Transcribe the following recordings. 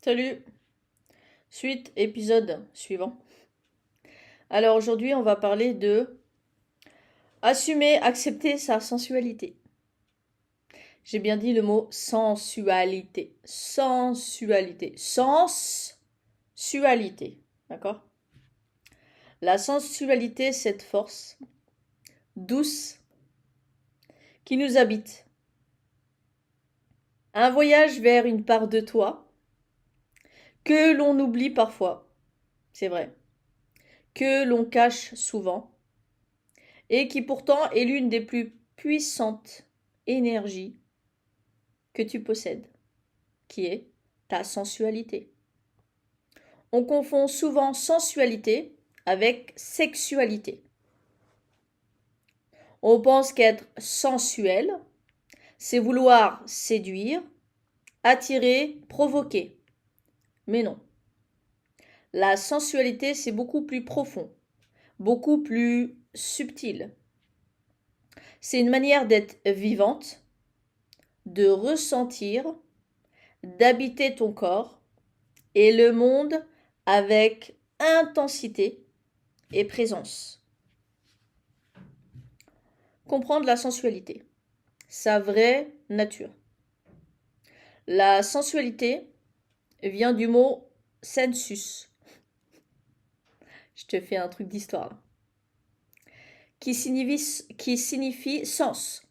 Salut, suite, épisode suivant. Alors aujourd'hui, on va parler de assumer, accepter sa sensualité. J'ai bien dit le mot sensualité. Sensualité. Sensualité. D'accord? La sensualité, cette force douce qui nous habite. Un voyage vers une part de toi que l'on oublie parfois. C'est vrai. Que l'on cache souvent. Et qui pourtant est l'une des plus puissantes énergies que tu possèdes, qui est ta sensualité. On confond souvent sensualité avec sexualité. On pense qu'être sensuel, c'est vouloir séduire, attirer, provoquer. Mais non. La sensualité, c'est beaucoup plus profond, beaucoup plus subtil. C'est une manière d'être vivante, de ressentir, d'habiter ton corps et le monde avec intensité et présence. Comprendre la sensualité, sa vraie nature. La sensualité vient du mot sensus. Je te fais un truc d'histoire là. Qui signifie sens.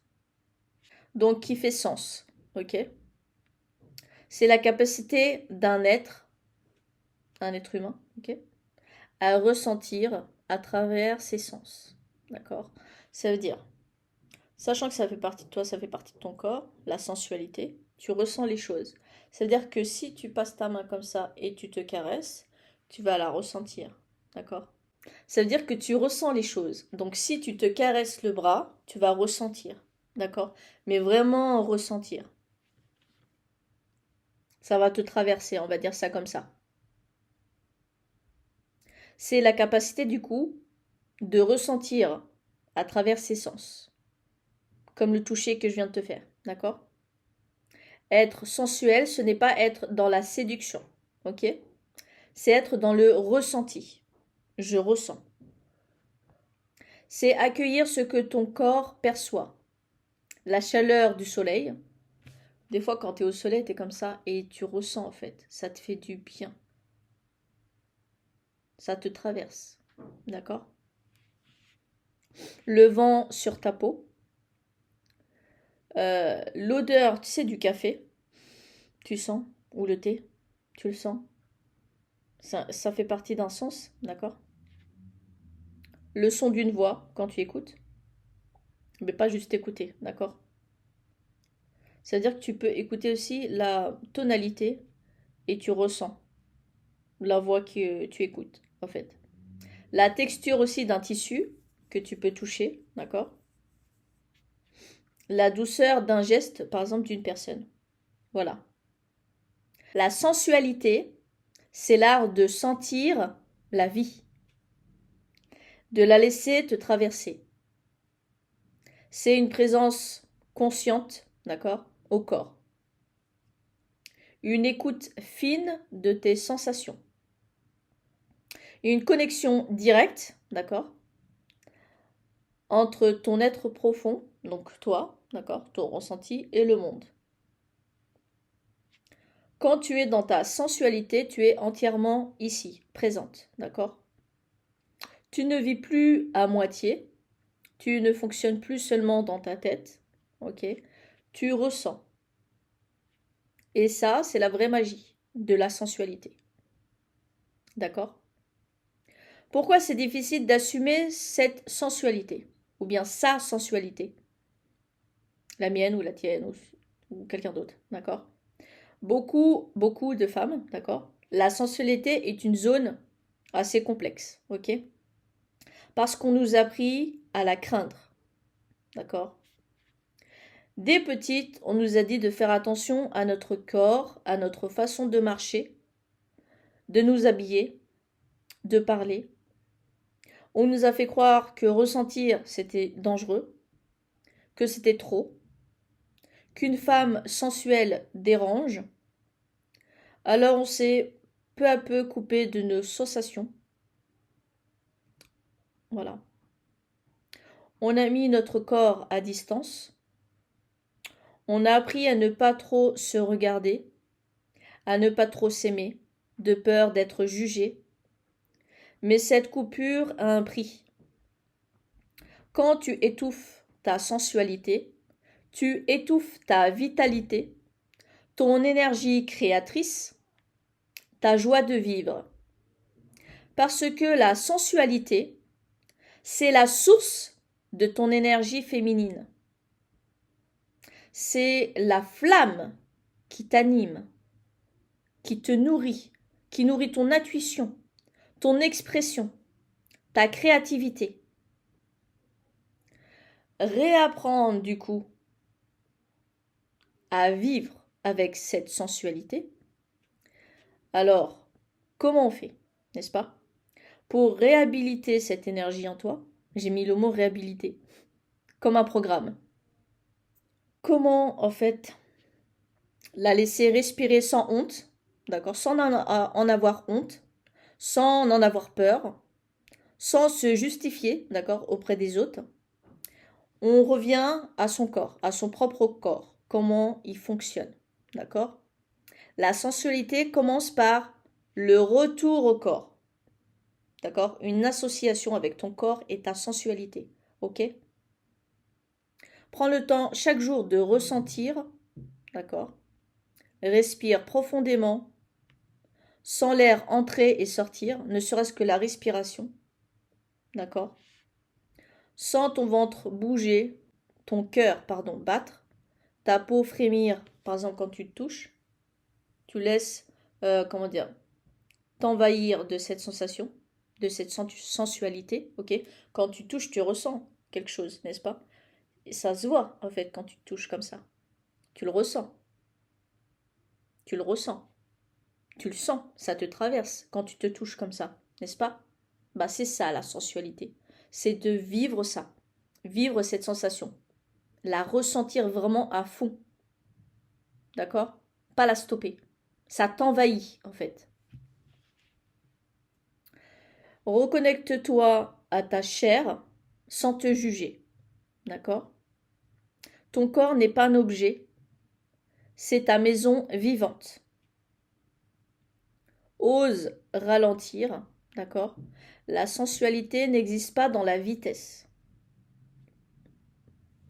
Donc qui fait sens. Ok? C'est la capacité d'un être humain, ok, à ressentir à travers ses sens. D'accord? Ça veut dire, sachant que ça fait partie de toi, ça fait partie de ton corps, la sensualité, tu ressens les choses. Ça veut dire que si tu passes ta main comme ça et tu te caresses, tu vas la ressentir. D'accord? Ça veut dire que tu ressens les choses. Donc si tu te caresses le bras, tu vas ressentir. D'accord? Mais vraiment ressentir. Ça va te traverser, on va dire ça comme ça. C'est la capacité du coup de ressentir à travers ses sens. Comme le toucher que je viens de te faire. D'accord? Être sensuel, ce n'est pas être dans la séduction. Ok? C'est être dans le ressenti. Je ressens. C'est accueillir ce que ton corps perçoit. La chaleur du soleil. Des fois, quand tu es au soleil, tu es comme ça et tu ressens en fait. Ça te fait du bien. Ça te traverse. D'accord? Le vent sur ta peau. L'odeur, tu sais, du café. Tu sens. Ou le thé. Tu le sens. Ça fait partie d'un sens. D'accord? Le son d'une voix quand tu écoutes. Mais pas juste écouter. D'accord? C'est-à-dire que tu peux écouter aussi la tonalité et tu ressens la voix que tu écoutes, en fait. La texture aussi d'un tissu que tu peux toucher, d'accord? La douceur d'un geste, par exemple, d'une personne. Voilà. La sensualité, c'est l'art de sentir la vie, de la laisser te traverser. C'est une présence consciente, d'accord, au corps. Une écoute fine de tes sensations. Une connexion directe, d'accord, entre ton être profond, donc toi, d'accord, ton ressenti, et le monde. Quand tu es dans ta sensualité, tu es entièrement ici, présente, d'accord? Tu ne vis plus à moitié, tu ne fonctionnes plus seulement dans ta tête, ok? Tu ressens. Et ça, c'est la vraie magie de la sensualité. D'accord? Pourquoi c'est difficile d'assumer cette sensualité? Ou bien sa sensualité? La mienne ou la tienne ou quelqu'un d'autre, d'accord? Beaucoup de femmes, d'accord? La sensualité est une zone assez complexe, ok? Parce qu'on nous a appris à la craindre, d'accord? Dès petite, on nous a dit de faire attention à notre corps, à notre façon de marcher, de nous habiller, de parler. On nous a fait croire que ressentir, c'était dangereux, que c'était trop, qu'une femme sensuelle dérange, Alors on s'est peu à peu coupé de nos sensations. Voilà. On a mis notre corps à distance. On a appris à ne pas trop se regarder, à ne pas trop s'aimer, de peur d'être jugé. Mais cette coupure a un prix. Quand tu étouffes ta sensualité, tu étouffes ta vitalité, ton énergie créatrice, ta joie de vivre. Parce que la sensualité, c'est la source de ton énergie féminine. C'est la flamme qui t'anime, qui te nourrit, qui nourrit ton intuition, ton expression, ta créativité. Réapprendre du coup à vivre avec cette sensualité. Alors, comment on fait, n'est-ce pas? Pour réhabiliter cette énergie en toi, j'ai mis le mot réhabiliter, comme un programme. Comment, en fait, la laisser respirer sans honte, d'accord, sans en avoir honte, sans en avoir peur, sans se justifier, d'accord, auprès des autres. On revient à son corps, à son propre corps, comment il fonctionne, d'accord? La sensualité commence par le retour au corps, d'accord? Une association avec ton corps et ta sensualité, ok? Prends le temps chaque jour de ressentir, d'accord? Respire profondément, sans l'air entrer et sortir, ne serait-ce que la respiration, d'accord? Sens ton ventre bouger, ton cœur, pardon, battre, ta peau frémir, par exemple quand tu te touches, tu laisses, comment dire, t'envahir de cette sensation, de cette sensualité, ok? Quand tu touches, tu ressens quelque chose, n'est-ce pas? Et ça se voit, en fait, quand tu te touches comme ça. Tu le ressens. Tu le ressens. Tu le sens, ça te traverse quand tu te touches comme ça, n'est-ce pas? Bah c'est ça la sensualité. C'est de vivre ça. Vivre cette sensation. La ressentir vraiment à fond. D'accord? Pas la stopper. Ça t'envahit, en fait. Reconnecte-toi à ta chair sans te juger. D'accord? Ton corps n'est pas un objet, c'est ta maison vivante. Ose ralentir, d'accord? La sensualité n'existe pas dans la vitesse.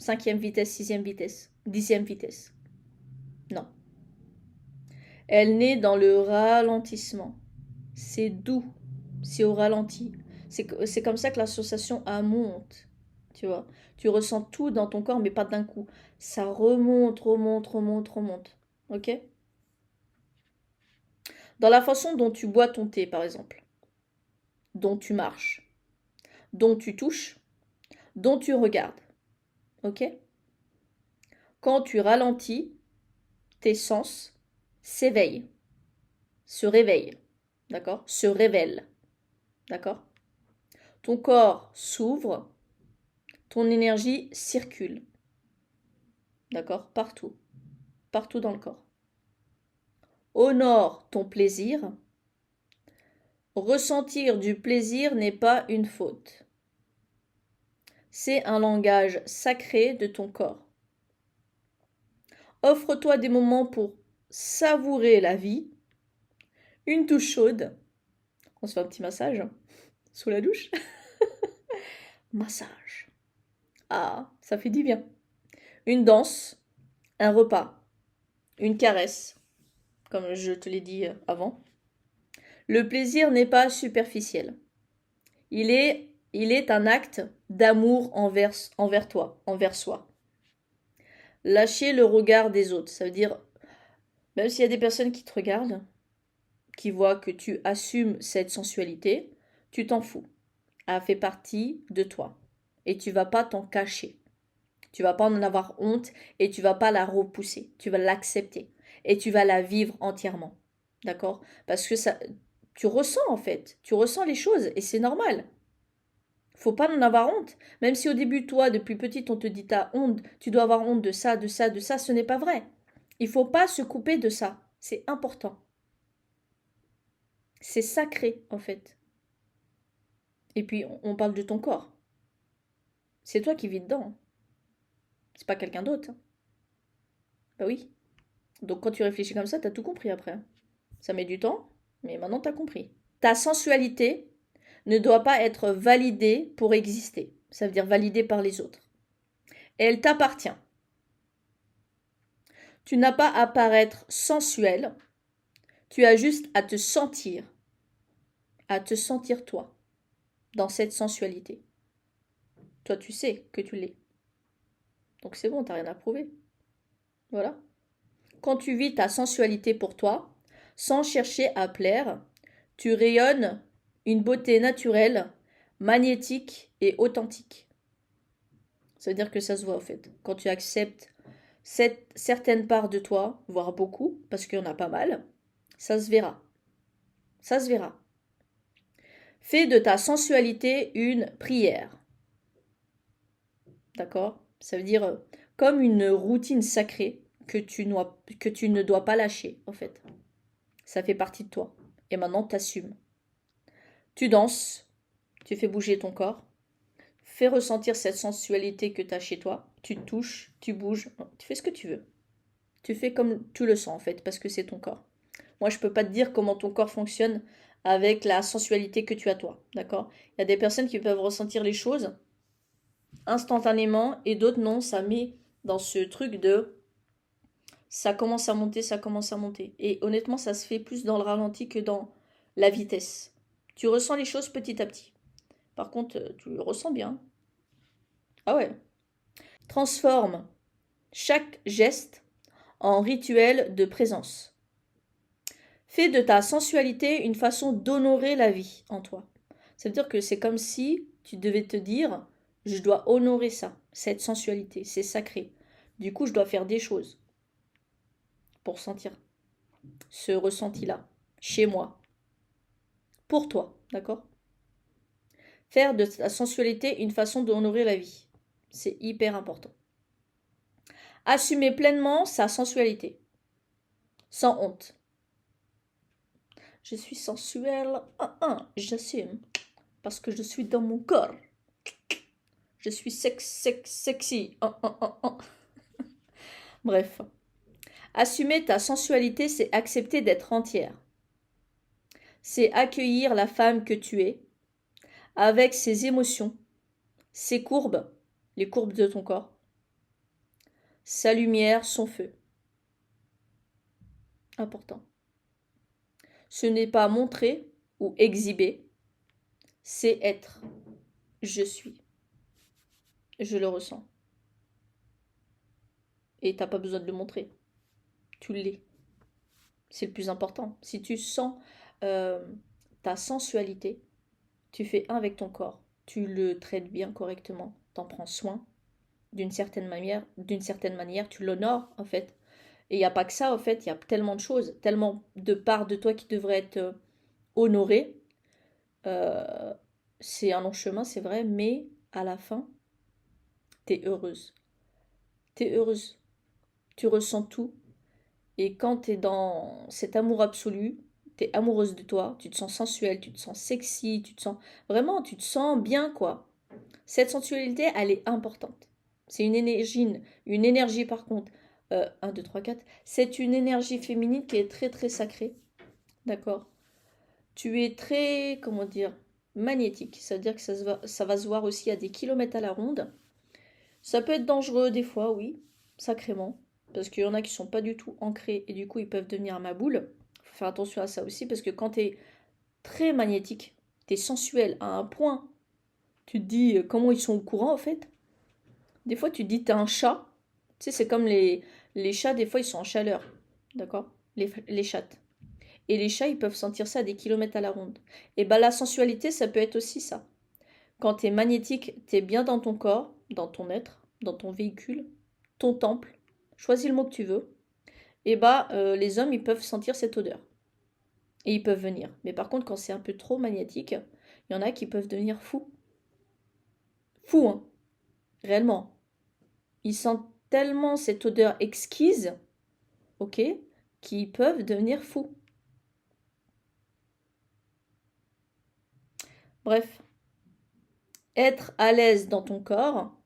5e vitesse, 6e vitesse, 10e vitesse. Non. Elle naît dans le ralentissement. C'est doux, c'est au ralenti. C'est comme ça que la sensation monte. Tu vois, tu ressens tout dans ton corps, mais pas d'un coup. Ça remonte, remonte, remonte, remonte. Ok? Dans la façon dont tu bois ton thé, par exemple, dont tu marches, dont tu touches, dont tu regardes. Ok? Quand tu ralentis, tes sens s'éveillent, se réveillent. D'accord? Se révèlent. D'accord? Ton corps s'ouvre, ton énergie circule. D'accord? Partout. Partout dans le corps. Honore ton plaisir. Ressentir du plaisir n'est pas une faute. C'est un langage sacré de ton corps. Offre-toi des moments pour savourer la vie. Une douche chaude. On se fait un petit massage sous la douche. Massage. Ah, ça fait du bien. Une danse, un repas, une caresse, comme je te l'ai dit avant. Le plaisir n'est pas superficiel. Il est un acte d'amour envers toi, envers soi. Lâcher le regard des autres, ça veut dire, même s'il y a des personnes qui te regardent, qui voient que tu assumes cette sensualité, tu t'en fous. Elle fait partie de toi. Et tu vas pas t'en cacher. Tu vas pas en avoir honte et tu vas pas la repousser. Tu vas l'accepter. Et tu vas la vivre entièrement. D'accord? Parce que ça, tu ressens en fait. Tu ressens les choses et c'est normal. Faut pas en avoir honte. Même si au début, toi, depuis petite, on te dit t'as honte, tu dois avoir honte de ça, de ça, de ça, ce n'est pas vrai. Il faut pas se couper de ça. C'est important. C'est sacré, en fait. Et puis, on parle de ton corps. C'est toi qui vis dedans. C'est pas quelqu'un d'autre. Bah oui. Donc quand tu réfléchis comme ça, t'as tout compris après. Ça met du temps, mais maintenant t'as compris. Ta sensualité ne doit pas être validée pour exister. Ça veut dire validée par les autres. Et elle t'appartient. Tu n'as pas à paraître sensuel, tu as juste à te sentir toi, dans cette sensualité. Toi, tu sais que tu l'es. Donc c'est bon, t'as rien à prouver. Voilà. Quand tu vis ta sensualité pour toi, sans chercher à plaire, tu rayonnes une beauté naturelle, magnétique et authentique. Ça veut dire que ça se voit, en fait. Quand tu acceptes certaines parts de toi, voire beaucoup, parce qu'il y en a pas mal, ça se verra. Ça se verra. Fais de ta sensualité une prière. D'accord? Ça veut dire comme une routine sacrée que tu ne dois pas lâcher, en fait. Ça fait partie de toi. Et maintenant, t'assumes. Tu danses, tu fais bouger ton corps, fais ressentir cette sensualité que tu as chez toi. Tu te touches, tu bouges, tu fais ce que tu veux. Tu fais comme tu le sens, en fait, parce que c'est ton corps. Moi, je peux pas te dire comment ton corps fonctionne avec la sensualité que tu as toi, d'accord? Il y a des personnes qui peuvent ressentir les choses instantanément et d'autres non, ça met dans ce truc de ça commence à monter, ça commence à monter. Et honnêtement, ça se fait plus dans le ralenti que dans la vitesse. Tu ressens les choses petit à petit. Par contre, tu le ressens bien. Ah ouais. Transforme chaque geste en rituel de présence. Fais de ta sensualité une façon d'honorer la vie en toi. Ça veut dire que c'est comme si tu devais te dire, je dois honorer ça, cette sensualité, c'est sacré. Du coup, je dois faire des choses pour sentir ce ressenti-là, chez moi, pour toi, d'accord? Faire de ta sensualité une façon d'honorer la vie. C'est hyper important. Assumer pleinement sa sensualité, sans honte. Je suis sensuelle, j'assume, parce que je suis dans mon corps. Je suis sexy. Bref. Assumer ta sensualité, c'est accepter d'être entière. C'est accueillir la femme que tu es, avec ses émotions, ses courbes, les courbes de ton corps, sa lumière, son feu. Important. Ce n'est pas montrer ou exhiber, c'est être. Je suis. Je le ressens. Et t'as pas besoin de le montrer. Tu l'es. C'est le plus important. Si tu sens euh, ta sensualité, tu fais un avec ton corps. Tu le traites bien correctement. T'en prends soin d'une certaine manière, tu l'honores en fait. Et il n'y a pas que ça en fait, il y a tellement de choses, tellement de parts de toi qui devraient être honorées. Euh, c'est un long chemin, c'est vrai, mais à la fin, t'es heureuse. T'es heureuse. Tu ressens tout. Et quand t'es dans cet amour absolu, t'es amoureuse de toi, tu te sens sensuelle, tu te sens sexy, tu te sens vraiment, tu te sens bien quoi. Cette sensualité, elle est importante. C'est une énergie par contre. 1, 2, 3, 4. C'est une énergie féminine qui est très très sacrée. D'accord? Tu es très, comment dire, magnétique. Ça veut dire que ça va se voir aussi à des kilomètres à la ronde. Ça peut être dangereux des fois, oui, sacrément. Parce qu'il y en a qui sont pas du tout ancrés et du coup ils peuvent devenir ma boule. Faut faire attention à ça aussi parce que quand tu es très magnétique, tu es sensuel à un point, tu te dis comment ils sont au courant en fait. Des fois, tu te dis, t'es un chat. Tu sais, c'est comme les chats, des fois, ils sont en chaleur. D'accord? Les chattes. Et les chats, ils peuvent sentir ça à des kilomètres à la ronde. Et bah, la sensualité, ça peut être aussi ça. Quand t'es magnétique, t'es bien dans ton corps, dans ton être, dans ton véhicule, ton temple. Choisis le mot que tu veux. Et bah, les hommes, ils peuvent sentir cette odeur. Et ils peuvent venir. Mais par contre, quand c'est un peu trop magnétique, il y en a qui peuvent devenir fous. Fous, hein. Réellement. Ils sentent tellement cette odeur exquise, ok, qu'ils peuvent devenir fous. Bref, être à l'aise dans ton corps,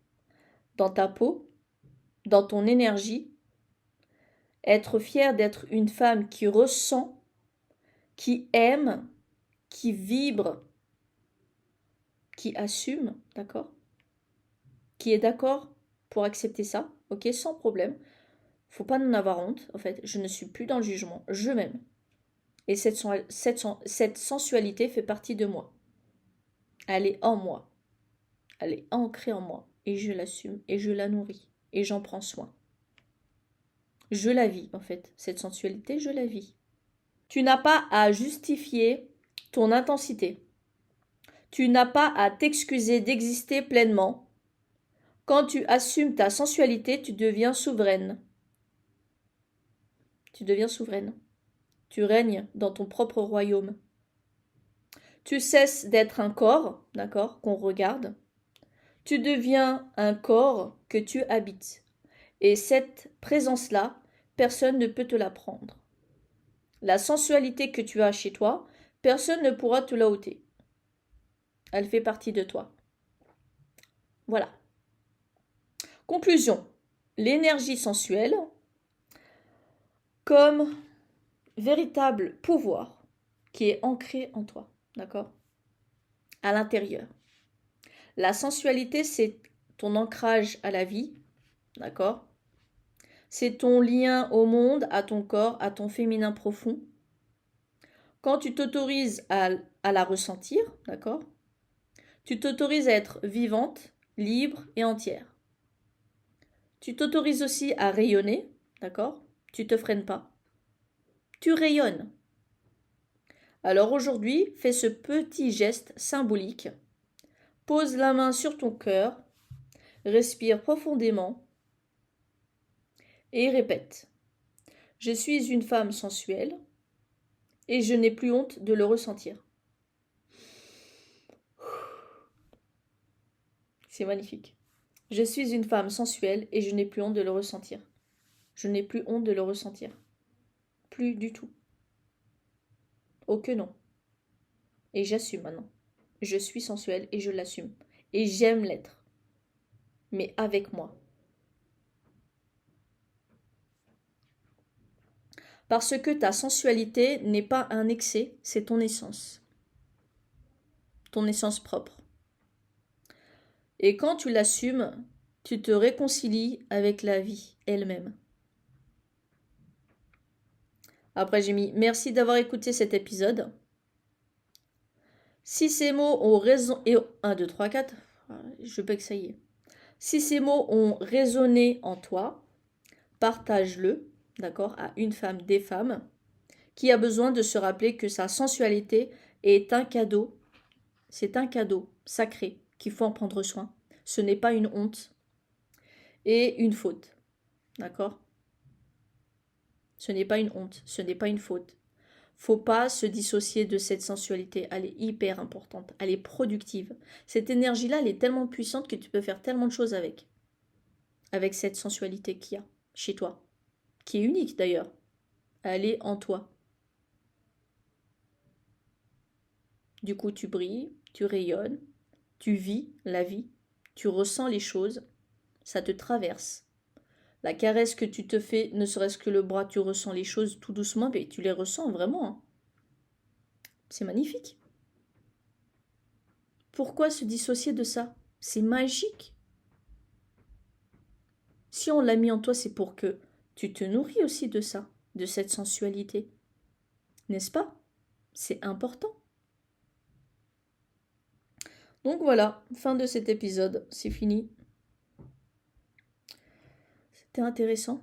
dans ta peau, dans ton énergie, être fier d'être une femme qui ressent, qui aime, qui vibre, qui assume, d'accord? Qui est d'accord pour accepter ça, ok, sans problème. Faut pas en avoir honte, en fait. Je ne suis plus dans le jugement, je m'aime. Et cette sensualité fait partie de moi. Elle est en moi. Elle est ancrée en moi. Et je l'assume, et je la nourris, et j'en prends soin. Je la vis, en fait. Cette sensualité, je la vis. Tu n'as pas à justifier ton intensité. Tu n'as pas à t'excuser d'exister pleinement. Quand tu assumes ta sensualité, tu deviens souveraine. Tu deviens souveraine. Tu règnes dans ton propre royaume. Tu cesses d'être un corps, d'accord, qu'on regarde. Tu deviens un corps que tu habites. Et cette présence-là, personne ne peut te la prendre. La sensualité que tu as chez toi, personne ne pourra te la ôter. Elle fait partie de toi. Voilà. Conclusion. L'énergie sensuelle comme véritable pouvoir qui est ancré en toi, d'accord? À l'intérieur. La sensualité, c'est ton ancrage à la vie, d'accord? C'est ton lien au monde, à ton corps, à ton féminin profond. Quand tu t'autorises à la ressentir, d'accord? Tu t'autorises à être vivante, libre et entière. Tu t'autorises aussi à rayonner, d'accord? Tu te freines pas. Tu rayonnes. Alors aujourd'hui, fais ce petit geste symbolique. Pose la main sur ton cœur, respire profondément et répète. Je suis une femme sensuelle et je n'ai plus honte de le ressentir. C'est magnifique. Je suis une femme sensuelle et je n'ai plus honte de le ressentir. Je n'ai plus honte de le ressentir. Plus du tout. Oh que non. Et j'assume maintenant. Je suis sensuelle et je l'assume. Et j'aime l'être. Mais avec moi. Parce que ta sensualité n'est pas un excès, c'est ton essence. Ton essence propre. Et quand tu l'assumes, tu te réconcilies avec la vie elle-même. Après, j'ai mis merci d'avoir écouté cet épisode. Si ces mots ont raison. Et 1, 2, 3, 4. Je peux que ça y est. Si ces mots ont résonné en toi, partage-le, d'accord, à une femme, des femmes, qui a besoin de se rappeler que sa sensualité est un cadeau. C'est un cadeau sacré qu'il faut en prendre soin. Ce n'est pas une honte et une faute. D'accord? Ce n'est pas une honte, ce n'est pas une faute. Faut pas se dissocier de cette sensualité, elle est hyper importante, elle est productive. Cette énergie-là, elle est tellement puissante que tu peux faire tellement de choses avec cette sensualité qu'il y a chez toi, qui est unique d'ailleurs. Elle est en toi. Du coup, tu brilles, tu rayonnes, tu vis la vie, tu ressens les choses, ça te traverse. La caresse que tu te fais, ne serait-ce que le bras, tu ressens les choses tout doucement, mais tu les ressens vraiment, hein. C'est magnifique. Pourquoi se dissocier de ça? C'est magique. Si on l'a mis en toi, c'est pour que tu te nourris aussi de ça, de cette sensualité. N'est-ce pas? C'est important. Donc voilà, fin de cet épisode, c'est fini. C'était intéressant.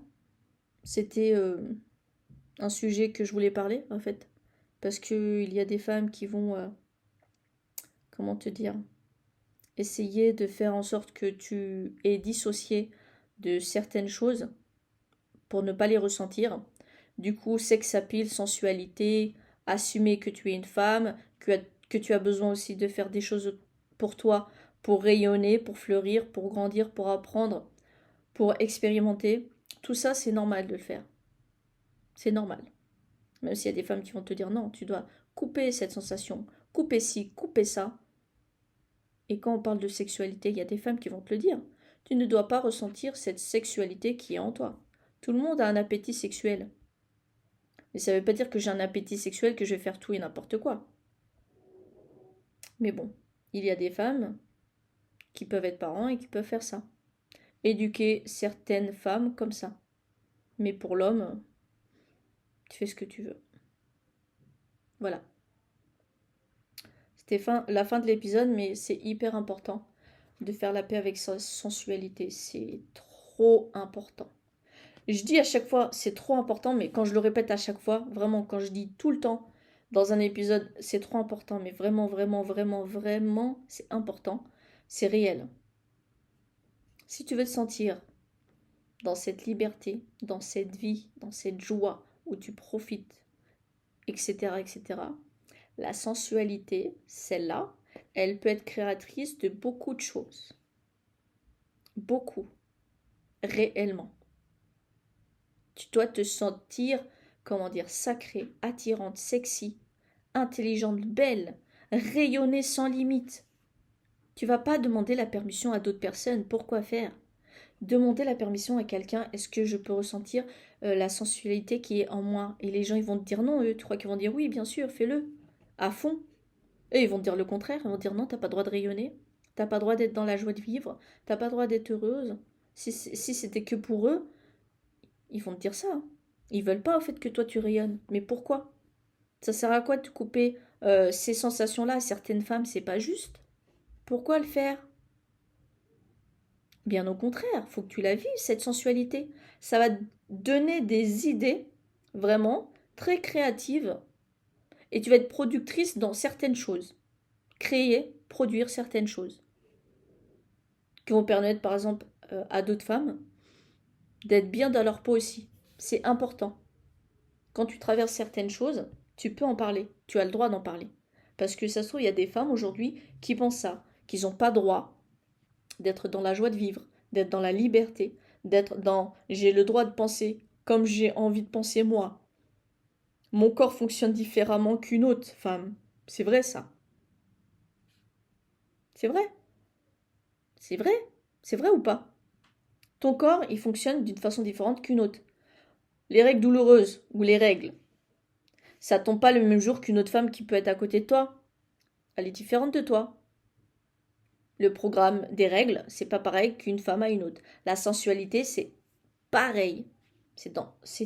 C'était un sujet que je voulais parler, en fait. Parce qu'il y a des femmes qui vont, comment te dire, essayer de faire en sorte que tu es dissocié de certaines choses pour ne pas les ressentir. Du coup, sex appeal, sensualité, assumer que tu es une femme, que tu as besoin aussi de faire des choses pour toi, pour rayonner, pour fleurir, pour grandir, pour apprendre, pour expérimenter. Tout ça, c'est normal de le faire. C'est normal. Même s'il y a des femmes qui vont te dire non, tu dois couper cette sensation, couper ci, couper ça. Et quand on parle de sexualité, il y a des femmes qui vont te le dire. Tu ne dois pas ressentir cette sexualité qui est en toi. Tout le monde a un appétit sexuel. Mais ça ne veut pas dire que j'ai un appétit sexuel que je vais faire tout et n'importe quoi. Mais bon, il y a des femmes qui peuvent être parents et qui peuvent faire ça. Éduquer certaines femmes comme ça. Mais pour l'homme, tu fais ce que tu veux. Voilà. C'était la fin de l'épisode, mais c'est hyper important de faire la paix avec sa sensualité. C'est trop important. Je dis à chaque fois, c'est trop important, mais quand je le répète à chaque fois, vraiment, quand je dis tout le temps dans un épisode, c'est trop important, mais vraiment, vraiment, vraiment, vraiment, c'est important, c'est réel. Si tu veux te sentir dans cette liberté, dans cette vie, dans cette joie où tu profites, etc., etc., la sensualité, celle-là, elle peut être créatrice de beaucoup de choses. Beaucoup. Réellement. Tu dois te sentir, comment dire, sacrée, attirante, sexy, intelligente, belle, rayonner sans limite. Tu vas pas demander la permission à d'autres personnes. Pourquoi faire? Demander la permission à quelqu'un, est-ce que je peux ressentir la sensualité qui est en moi? Et les gens, ils vont te dire non, eux. Tu crois qu'ils vont dire oui, bien sûr, fais-le. À fond. Et ils vont te dire le contraire. Ils vont te dire non, t'as pas le droit de rayonner. T'as pas le droit d'être dans la joie de vivre. T'as pas le droit d'être heureuse. Si c'était que pour eux, ils vont te dire ça. Ils veulent pas au fait que toi tu rayonnes. Mais pourquoi? Ça sert à quoi de couper ces sensations-là à certaines femmes? C'est pas juste. Pourquoi le faire? Bien au contraire, faut que tu la vives, cette sensualité. Ça va te donner des idées vraiment très créatives et tu vas être productrice dans certaines choses. Créer, produire certaines choses qui vont permettre par exemple à d'autres femmes d'être bien dans leur peau aussi. C'est important. Quand tu traverses certaines choses, tu peux en parler. Tu as le droit d'en parler. Parce que ça se trouve, il y a des femmes aujourd'hui qui pensent ça, qu'ils n'ont pas droit d'être dans la joie de vivre, d'être dans la liberté, d'être dans j'ai le droit de penser comme j'ai envie de penser moi. Mon corps fonctionne différemment qu'une autre femme. C'est vrai ça. C'est vrai. C'est vrai. C'est vrai ou pas? Ton corps, il fonctionne d'une façon différente qu'une autre. Les règles douloureuses ou les règles, ça tombe pas le même jour qu'une autre femme qui peut être à côté de toi. Elle est différente de toi. Le programme des règles, c'est pas pareil qu'une femme à une autre. La sensualité, c'est pareil. C'est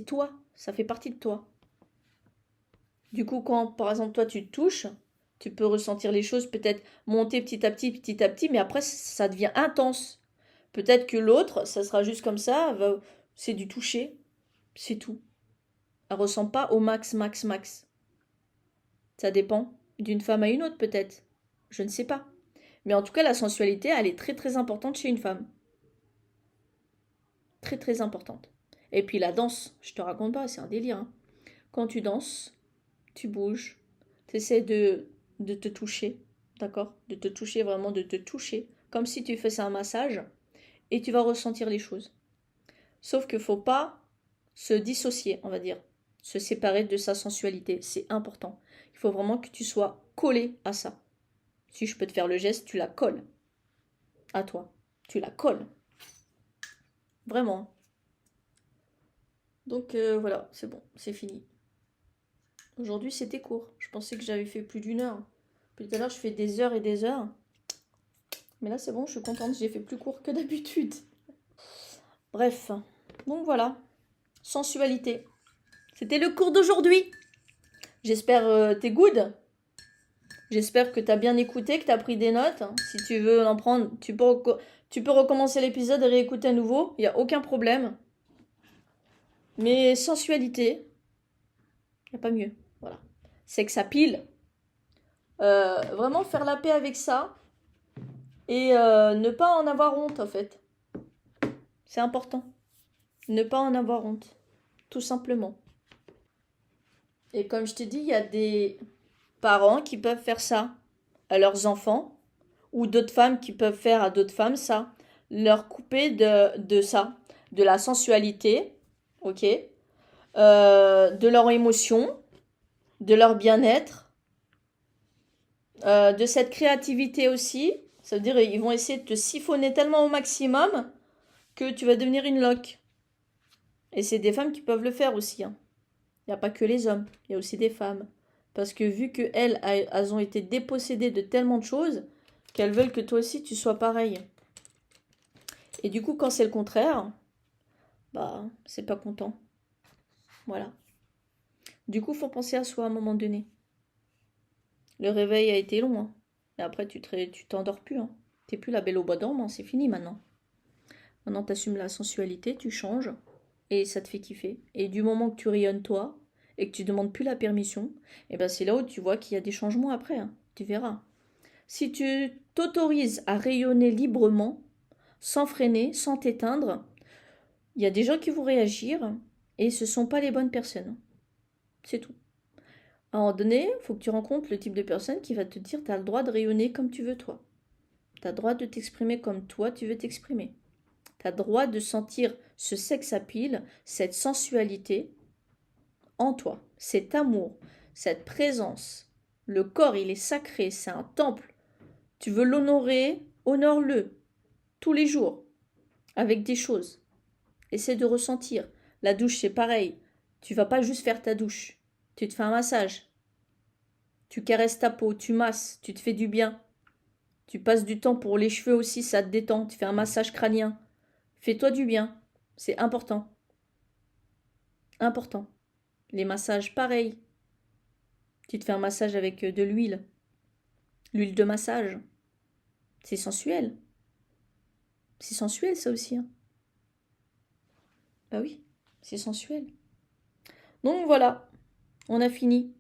toi, ça fait partie de toi. Du coup, quand par exemple toi tu te touches, tu peux ressentir les choses peut-être monter petit à petit, mais après ça devient intense. Peut-être que l'autre, ça sera juste comme ça, c'est du toucher, c'est tout. Elle ressent pas au max, max, max. Ça dépend d'une femme à une autre peut-être. Je ne sais pas. Mais en tout cas, la sensualité, elle est très très importante chez une femme. Très très importante. Et puis la danse, je te raconte pas, c'est un délire. Hein. Quand tu danses, tu bouges, tu essaies de te toucher, d'accord? De te toucher, vraiment de te toucher, comme si tu faisais un massage, et tu vas ressentir les choses. Sauf qu'il ne faut pas se dissocier, on va dire, se séparer de sa sensualité, c'est important. Il faut vraiment que tu sois collé à ça. Si je peux te faire le geste, tu la colles à toi. Tu la colles. Vraiment. Donc voilà, c'est bon, c'est fini. Aujourd'hui, c'était court. Je pensais que j'avais fait plus d'une heure. Puis tout à l'heure, je fais des heures et des heures. Mais là, c'est bon, je suis contente, j'ai fait plus court que d'habitude. Bref, donc voilà. Sensualité. C'était le cours d'aujourd'hui. J'espère t'es good. J'espère que t'as bien écouté, que t'as pris des notes. Si tu veux en prendre, tu peux recommencer l'épisode et réécouter à nouveau. Il n'y a aucun problème. Mais sensualité, il n'y a pas mieux. Voilà. C'est que ça pile. Vraiment faire la paix avec ça. Et ne pas en avoir honte, en fait. C'est important. Ne pas en avoir honte. Tout simplement. Et comme je te dis, il y a des parents qui peuvent faire ça à leurs enfants. Ou d'autres femmes qui peuvent faire à d'autres femmes ça. Leur couper de ça. De la sensualité. Ok. De leur émotion. De leur bien-être. De cette créativité aussi. Ça veut dire ils vont essayer de te siphonner tellement au maximum que tu vas devenir une loque. Et c'est des femmes qui peuvent le faire aussi, hein. Il n'y a pas que les hommes, il y a aussi des femmes. Parce que vu qu'elles, elles ont été dépossédées de tellement de choses, qu'elles veulent que toi aussi tu sois pareil. Et du coup, quand c'est le contraire, bah, c'est pas content. Voilà. Du coup, faut penser à soi à un moment donné. Le réveil a été long, hein. Et après, tu t'endors plus, hein. T'es plus la belle au bois dormant, c'est fini maintenant. Maintenant, t'assumes la sensualité, tu changes, et ça te fait kiffer. Et du moment que tu rayonnes toi, et que tu demandes plus la permission, et ben c'est là où tu vois qu'il y a des changements après, hein. Tu verras. Si tu t'autorises à rayonner librement, sans freiner, sans t'éteindre, il y a des gens qui vont réagir, et ce ne sont pas les bonnes personnes. C'est tout. À un moment donné, il faut que tu rencontres le type de personne qui va te dire tu as le droit de rayonner comme tu veux toi. Tu as le droit de t'exprimer comme toi tu veux t'exprimer. Tu as le droit de sentir ce sex appeal, cette sensualité en toi, cet amour, cette présence. Le corps, il est sacré, c'est un temple. Tu veux l'honorer, honore-le tous les jours avec des choses. Essaie de ressentir. La douche, c'est pareil. Tu vas pas juste faire ta douche. Tu te fais un massage. Tu caresses ta peau, tu masses, tu te fais du bien. Tu passes du temps pour les cheveux aussi, ça te détend. Tu fais un massage crânien. Fais-toi du bien. C'est important. Important. Les massages, pareil. Tu te fais un massage avec de l'huile. L'huile de massage. C'est sensuel. C'est sensuel, ça aussi, hein. Bah oui, c'est sensuel. Donc voilà, on a fini.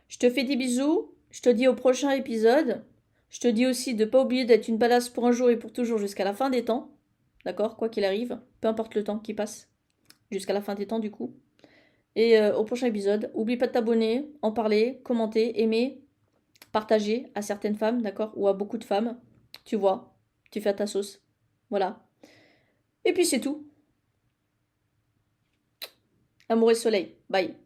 Je te fais des bisous. Je te dis au prochain épisode. Je te dis aussi de ne pas oublier d'être une badass pour un jour et pour toujours jusqu'à la fin des temps. D'accord? Quoi qu'il arrive. Peu importe le temps qui passe. Jusqu'à la fin des temps, du coup. Et au prochain épisode, oublie pas de t'abonner, en parler, commenter, aimer, partager à certaines femmes, d'accord? Ou à beaucoup de femmes. Tu vois, tu fais à ta sauce. Voilà. Et puis c'est tout. Amour et soleil. Bye.